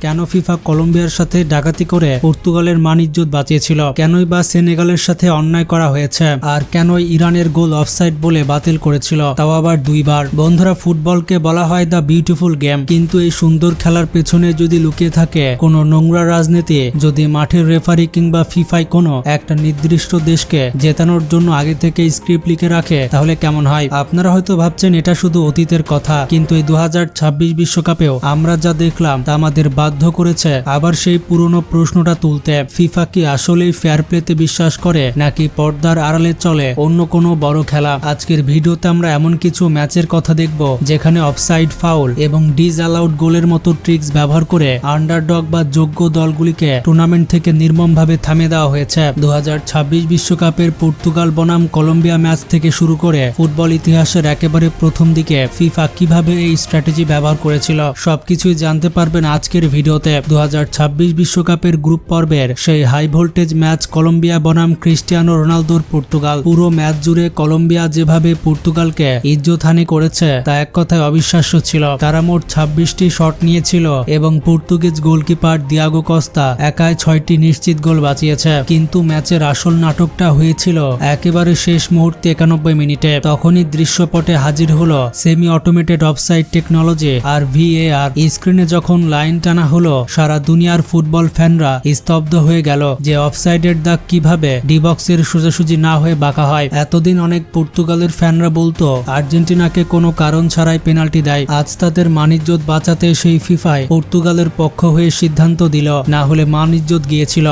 কেন ফিফা কলম্বিয়ার সাথে ডাকাতি করে পর্তুগালের মান ইজ্জত বাঁচিয়েছিল, কেনই বা সেনেগালের সাথে অন্যায় করা হয়েছে, আর কেনই ইরানের গোল অফসাইড বলে বাতিল করেছিল, তাও আবার দুইবার। বন্ধুরা, ফুটবলকে বলা হয় দ্য বিউটিফুল গেম, কিন্তু এই সুন্দর খেলার পেছনে যদি লুকিয়ে থাকে কোনো নোংরা রাজনীতি, যদি মাঠের রেফারি কিংবা ফিফায় কোনো একটা নির্দিষ্ট দেশকে জেতানোর জন্য আগে থেকে স্ক্রিপ্ট লিখে রাখে, তাহলে কেমন হয়? আপনারা হয়তো ভাবছেন এটা শুধু অতীতের কথা, কিন্তু এই 2026 বিশ্বকাপেও আমরা যা দেখলাম তা আমাদের বাধ্য করেছে আবার সেই পুরনো প্রশ্নটা তুলতে। ফিফা কি আসলেই ফেয়ার প্লেতে বিশ্বাস করে, নাকি পর্দার আড়ালে চলে অন্য কোনো বড় খেলা? আজকের ভিডিওতে আমরা এমন কিছু ম্যাচের কথা দেখব যেখানে অফসাইড, ফাউল এবং ডিসঅ্যালাউড গোলের মতো ট্রিক্স ব্যবহার করে আন্ডারডগ বা যোগ্য দলগুলিকে টুর্নামেন্ট থেকে নির্মমভাবে থামিয়ে দেওয়া হয়েছে। 2026 বিশ্বকাপের পর্তুগাল বনাম কলম্বিয়া ম্যাচ থেকে শুরু করে ফুটবল ইতিহাসের একেবারে প্রথম দিকে ফিফা কিভাবে এই স্ট্র্যাটেজি ব্যবহার করেছিল সবকিছুই জানতে পারবেন আজকের ভিডিওতে। 2026 বিশ্বকাপের গ্রুপ পর্বের সেই হাই ভোল্টেজ ম্যাচ কলম্বিয়া বনাম ক্রিস্টিয়ানো রোনালদোর পর্তুগাল। পুরো ম্যাচ জুড়ে কলম্বিয়া যেভাবে পর্তুগালকে ইজ্জতহানি করেছে তা এক কথায় অবিশ্বাস্য ছিল। তারা মোট 26টি শট নিয়েছিল এবং পর্তুগিজ গোলকিপার দিয়াগো কস্তা একাই 6টি নিশ্চিত গোল বাঁচিয়েছে। কিন্তু ম্যাচের আসল নাটকটা হয়েছিল একেবারে শেষ মুহূর্তে 91 মিনিটে। তখনই দৃশ্যপটে হাজির হলো সেমি অটোমেটেড অফসাইড টেকনোলজি আর VAR। স্ক্রিনে যখন লাইন টানা হলো, সারা দুনিয়ার ফুটবল ফ্যানরা স্তব্ধ হয়ে গেল যে অফসাইডের দাগ কিভাবে ডিবক্সের সোজাসুজি না হয়ে বাঁকা হয়। এতদিন অনেক পর্তুগালের ফ্যানরা বলতো আর্জেন্টিনাকে কোনো কারণ ছাড়াই পেনাল্টি দেয়। আজ তাদের মান ইজ্জত বাঁচাতে সেই ফিফায় পর্তুগালের পক্ষ হয়ে সিদ্ধান্ত দিল, না হলে মান ইজ্জত গিয়েছিল।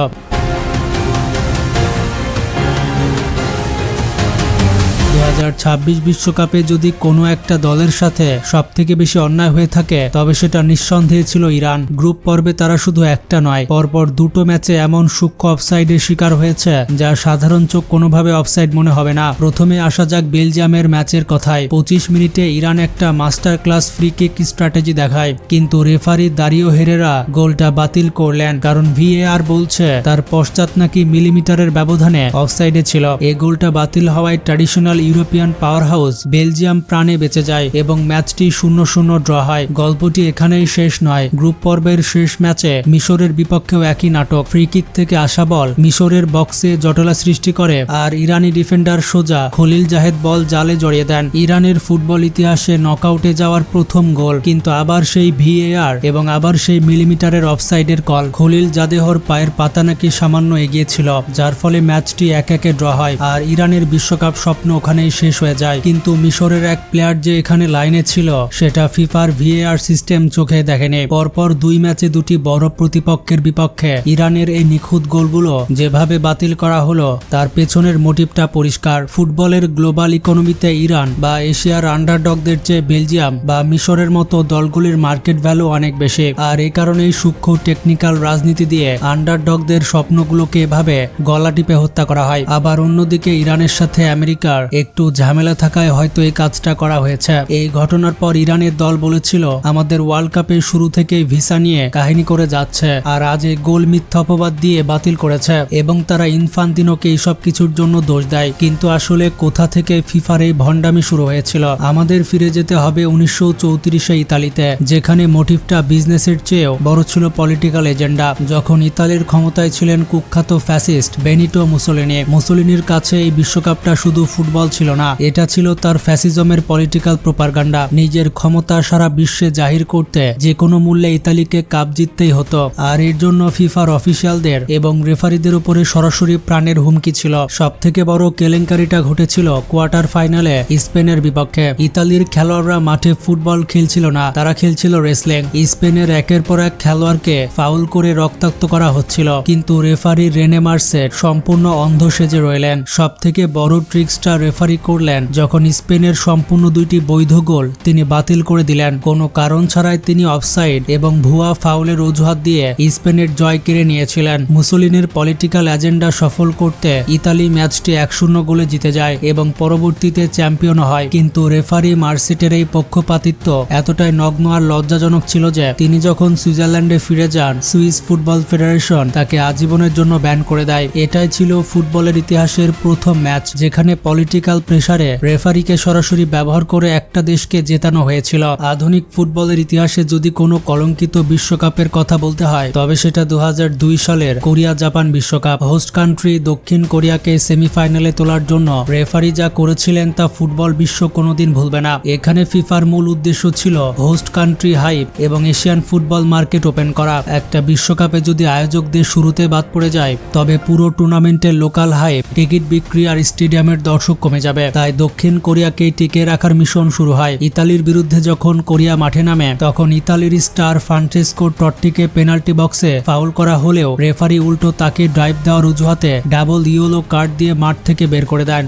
2026 বিশ্বকাপে যদি কোনো একটা দলের সাথে সবথেকে বেশি অন্যায় হয়ে থাকে তবে সেটা নিঃসন্দেহে ছিল ইরান। গ্রুপ পর্বে তারা শুধু একটা নয়, পরপর দুটো ম্যাচে এমন সূক্ষ্ম অফসাইডের শিকার হয়েছে যা সাধারণ চোখ কোনোভাবে অফসাইড মনে হবে না। প্রথমে আসা যাক বেলজিয়ামের ম্যাচের কথায়। 25 মিনিটে ইরান একটা master class free kick strategy দেখায়, কিন্তু রেফারি দারিও হেরেরা গোলটা বাতিল করলেন, কারণ VAR বলছে তার পশ্চাৎ নাকি মিলিমিটারের ব্যবধানে অফসাইডে ছিল। এই গোলটা বাতিল হওয়ায় traditional European power house Belgium প্রাণে বেঁচে যায় এবং ম্যাচটি 0-0 ড্র হয়। গল্পটি এখানেই শেষ নয়। গ্রুপ পর্বের শেষ ম্যাচে মিশরের বিপক্ষেও একই নাটক। ফ্রি কিক থেকে আসা বল মিশরের বক্সে জটলা সৃষ্টি করে আর ইরানি ডিফেন্ডার সোজা খলিল জাহেদ বল জালে জড়িয়ে দেন। ইরানের ফুটবল ইতিহাসে নকআউটে যাওয়ার প্রথম গোল, কিন্তু আবার সেই VAR এবং আবার সেই মিলিমিটারের অফসাইডের কল। খলিল জাদেহর পায়ের পাতা নাকি সামান্য এগিয়েছিল, যার ফলে ম্যাচটি 1-1 ড্র হয় আর ইরানের বিশ্বকাপ স্বপ্ন ওখানেই শেষ হয়ে যায়। কিন্তু মিশরের এক প্লেয়ার যে এখানে লাইনে ছিল সেটা ফিফার VAR সিস্টেম চোখে দেখেনি। পরপর দুই ম্যাচে দুটি বড় প্রতিপক্ষের বিপক্ষে ইরানের এই নিখুঁত গোলগুলো যেভাবে বাতিল করা হলো তার পেছনের মোটিভটা পরিষ্কার। ফুটবলের গ্লোবাল ইকোনমিতে ইরান বা এশিয়ার আন্ডারডগদের চেয়ে বেলজিয়াম বা মিশরের মতো দলগুলির মার্কেট ভ্যালু অনেক বেশি, আর এই কারণেই সূক্ষ্ম টেকনিক্যাল রাজনীতি দিয়ে আন্ডারডগদের স্বপ্নগুলোকে এভাবে গলা টিপে হত্যা করা হয়। আবার অন্যদিকে ইরানের সাথে আমেরিকার একটু ঝামেলা থাকায় হয়তো এই কাজটা করা হয়েছে। এই ঘটনার পর ইরানের দল বলেছিল আমাদের ওয়ার্ল্ড কাপের শুরু থেকেই ভিসা নিয়ে কাহিনী করে যাচ্ছে, আর আজ এই গোল মিথ্যা অপবাদ দিয়ে বাতিল করেছে এবং তারা ইনফান্তিনোকে এইসব কিছুর জন্য দোষ দেয়। কিন্তু আসলে কোথা থেকে ফিফার এই ভণ্ডামি শুরু হয়েছিল? আমাদের ফিরে যেতে হবে 1934-এ ইতালিতে, যেখানে মোটিভটা বিজনেসের চেয়েও বড় ছিল পলিটিক্যাল এজেন্ডা। যখন ইতালির ক্ষমতায় ছিলেন কুখ্যাত ফ্যাসিস্ট বেনিটো মুসোলিনি। মুসোলিনির কাছে এই বিশ্বকাপটা শুধু ফুটবল ছিল না, এটা ছিল তার ফ্যাসিজমের পলিটিক্যাল প্রোপাগান্ডা। নিজের ক্ষমতা সারা বিশ্বে জাহির করতে যে কোনো মূল্যে ইতালিকে কাপ জিততেই হতো, আর এর জন্য ফিফার অফিসিয়ালদের এবং রেফারিদের উপরে সরাসরি প্রাণের হুমকি ছিল। সব থেকে বড় কেলেঙ্কারিটা ঘটেছিল কোয়ার্টার ফাইনালে স্পেনের বিপক্ষে। ইতালির খেলোয়াড়রা মাঠে ফুটবল খেলছিল না, তারা খেলছিল রেসলিং। স্পেনের একের পর এক খেলোয়াড়কে ফাউল করে রক্তাক্ত করা হচ্ছিল, কিন্তু রেফারি রেনে মার্সেট সম্পূর্ণ অন্ধ সেজে রইলেন। সব থেকে বড় ট্রিক্সটা রেফারি করলেন যখন স্পেনের সম্পূর্ণ দুইটি বৈধ গোল তিনি বাতিল করে দিলেন। কোনো কারণ ছাড়াই তিনি অফসাইড এবং ভুয়া ফাউলের অজুহাত দিয়ে স্পেনের জয় কেড়ে নিয়েছিলেন। মুসোলিনির পলিটিক্যাল এজেন্ডা সফল করতে ইতালি ম্যাচটি 1-0 গোলে জিতে যায় এবং পরবর্তীতে চ্যাম্পিয়ন হয়। কিন্তু রেফারি মার্সেটের এই পক্ষপাতিত্ব এতটাই নগ্ন আর লজ্জাজনক ছিল যে তিনি যখন সুইজারল্যান্ডে ফিরে যান, সুইস ফুটবল ফেডারেশন তাকে আজীবনের জন্য ব্যান করে দেয়। এটাই ছিল ফুটবলের ইতিহাসের প্রথম ম্যাচ যেখানে পলিটিক্যাল পলিটিক্যাল প্রেসারে রেফারিকে সরাসরি ব্যবহার করে একটা দেশকে জেতানো হয়েছিল। আধুনিক ফুটবলের ইতিহাসে যদি কোনো কলঙ্কিত বিশ্বকাপের কথা বলতে হয় তবে সেটা 2002 সালের কোরিয়া জাপান বিশ্বকাপ। হোস্ট কান্ট্রি দক্ষিণ কোরিয়াকে সেমিফাইনালে তোলার জন্য রেফারি যা করেছিলেন তা ফুটবল বিশ্ব কোনোদিন ভুলবে না। এখানে ফিফার মূল উদ্দেশ্য ছিল হোস্ট কান্ট্রি হাইপ এবং এশিয়ান ফুটবল মার্কেট ওপেন করা। একটা বিশ্বকাপে যদি আয়োজকদের শুরুতে বাদ পড়ে যায় তবে পুরো টুর্নামেন্টের লোকাল হাইপ, টিকিট বিক্রি আর স্টেডিয়ামের দর্শক কমে যাবে। তাই দক্ষিণ কোরিয়াকে টিকে রাখার মিশন শুরু হয়। ইতালির বিরুদ্ধে যখন কোরিয়া মাঠে নামে তখন ইতালির স্টার ফ্রান্সেসকো টট্টিকে পেনাল্টি বক্সে ফাউল করা হলেও রেফারি উল্টো তাকে ড্রাইভ দেওয়ার অজুহাতে ডাবল ইয়েলো কার্ড দিয়ে মাঠ থেকে বের করে দেন।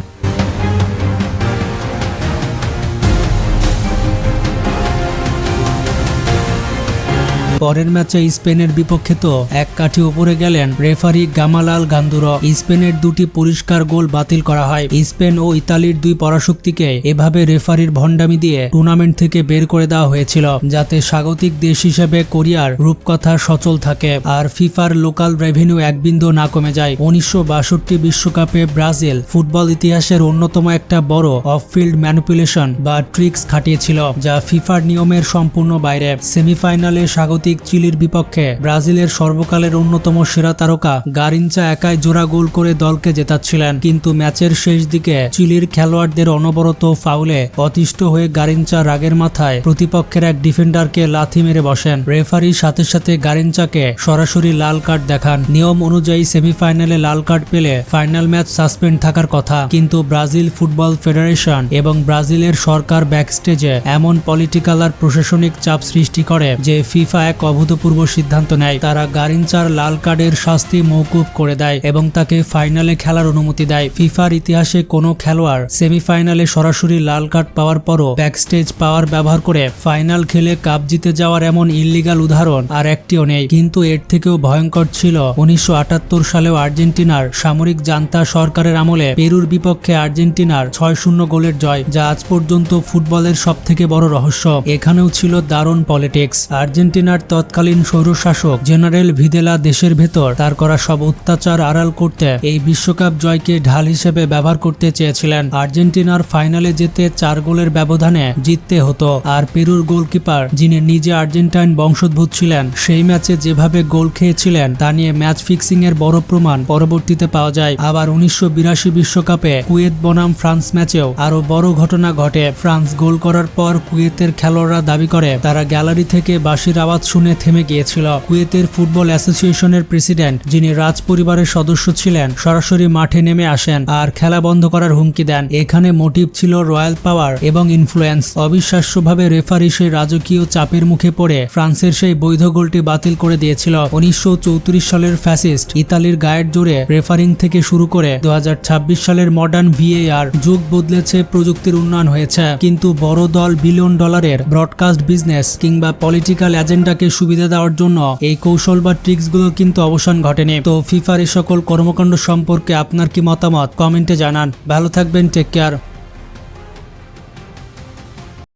পরের ম্যাচে স্পেনের বিপক্ষে তো এক কাঠি উপরে গেলেন রেফারি গামালাল গান্দুরো। স্পেনের দুটি পরিষ্কার গোল বাতিল করা হয়। স্পেন ও ইতালির দুই পরাশক্তিকে এভাবে রেফারির ভণ্ডামি দিয়ে টুর্নামেন্ট থেকে বের করে দেওয়া হয়েছিল যাতে স্বাগতিক দেশ হিসেবে কোরিয়ার রূপকথা সচল থাকে আর ফিফার লোকাল রেভিনিউ এক বিন্দু না কমে যায়। 1962 বিশ্বকাপে ব্রাজিল ফুটবল ইতিহাসের অন্যতম একটা বড় অফ ফিল্ড ম্যানিপুলেশন বা ট্রিক্স খাটিয়েছিল যা ফিফার নিয়মের সম্পূর্ণ বাইরে। সেমিফাইনালে স্বাগতিক চিলির বিপক্ষে ব্রাজিলের সর্বকালের অন্যতম সেরা তারকা গারিনচা একাই জোড়া গোল করে দলকে জেতাচ্ছিলেন, কিন্তু ম্যাচের শেষ দিকে চিলির খেলোয়াড়দের অনবরত ফাউলে অতিষ্ঠ হয়ে গারিনচা রাগের মাথায় প্রতিপক্ষের এক ডিফেন্ডারকে লাথি মেরে বসেন। রেফারি সাথে সাথে গারিনচাকে সরাসরি লাল কার্ড দেখান। নিয়ম অনুযায়ী সেমিফাইনালে লাল কার্ড পেলে ফাইনাল ম্যাচ সাসপেন্ড থাকার কথা, কিন্তু ব্রাজিল ফুটবল ফেডারেশন এবং ব্রাজিলের সরকার ব্যাকস্টেজে এমন পলিটিক্যাল আর প্রশাসনিক চাপ সৃষ্টি করে যে ফিফা এক অভূতপূর্ব সিদ্ধান্ত নেয়। তারা গারিনচার লাল কার্ডের শাস্তি মওকুফ করে দেয় এবং তাকে ফাইনালে খেলার অনুমতি দেয়। ফিফার ইতিহাসে কোনো খেলোয়াড় সেমিফাইনালে সরাসরি লাল কার্ড পাওয়ার পরও ব্যাকস্টেজ পাওয়ার ব্যবহার করে ফাইনাল খেলে কাপ জিতে যাওয়ার এমন ইল্লিগাল উদাহরণ আর একটিও নেই। কিন্তু এর থেকেও ভয়ঙ্কর ছিল 1978 সালেও আর্জেন্টিনার সামরিক জান্তা সরকারের আমলে পেরুর বিপক্ষে আর্জেন্টিনার 6-0 গোলের জয়, যা আজ পর্যন্ত ফুটবলের সবথেকে বড় রহস্য। এখানেও ছিল দারুণ পলিটিক্স। আর্জেন্টিনার তৎকালীন স্বৈরশাসক জেনারেল ভিদেলা দেশের ভেতর তার করা সব অত্যাচার আড়াল করতে এই বিশ্বকাপ জয়কে ঢাল হিসেবে ব্যবহার করতে চেয়েছিলেন। আর্জেন্টিনার ফাইনালে যেতে 4 গোলের ব্যবধানে জিততে হতো, আর পেরুর গোলকিপার যিনি নিজে আর্জেন্টাইন বংশোদ্ভূত ছিলেন সেই ম্যাচে যেভাবে গোল খেয়েছিলেন তা নিয়ে ম্যাচ ফিক্সিং এর বড় প্রমাণ পরবর্তীতে পাওয়া যায়। আবার 1982 বিশ্বকাপে কুয়েত বনাম ফ্রান্স ম্যাচেও আরো বড় ঘটনা ঘটে। ফ্রান্স গোল করার পর কুয়েতের খেলোয়াড়রা দাবি করে তারা গ্যালারি থেকে বাঁশির আওয়াজ শুনে থেমে গিয়েছিল। কুয়েতের ফুটবল অ্যাসোসিয়েশনের প্রেসিডেন্ট, যিনি রাজ পরিবারের সদস্য ছিলেন, সরাসরি মাঠে নেমে আসেন আর খেলা বন্ধ করার হুমকি দেন। এখানে মোটিভ ছিল রয়্যাল পাওয়ার এবং ইনফ্লুয়েন্স। অবিশ্বাস্যভাবে রেফারি সেই রাজকীয় চাপের মুখে পড়ে ফ্রান্সের সেই বৈধ গোলটি বাতিল করে দিয়েছিল। 1934 সালের ফ্যাসিস্ট ইতালির গায়ের জোরে রেফারিং থেকে শুরু করে 2026 সালের মডার্ন VAR যুগ বদলেছে, প্রযুক্তির উন্নয়ন হয়েছে, কিন্তু বড় দল বিলিয়ন ডলারের ব্রডকাস্ট বিজনেস কিংবা পলিটিক্যাল এজেন্ডাকে সুবিধা দেওয়ার জন্য এই কৌশল বা ট্রিক্সগুলো কিন্তু অবসান ঘটেনি। তো ফিফার এই সকল কর্মকাণ্ড সম্পর্কে আপনার কি মতামত কমেন্টে জানান। ভালো থাকবেন, টেক কেয়ার।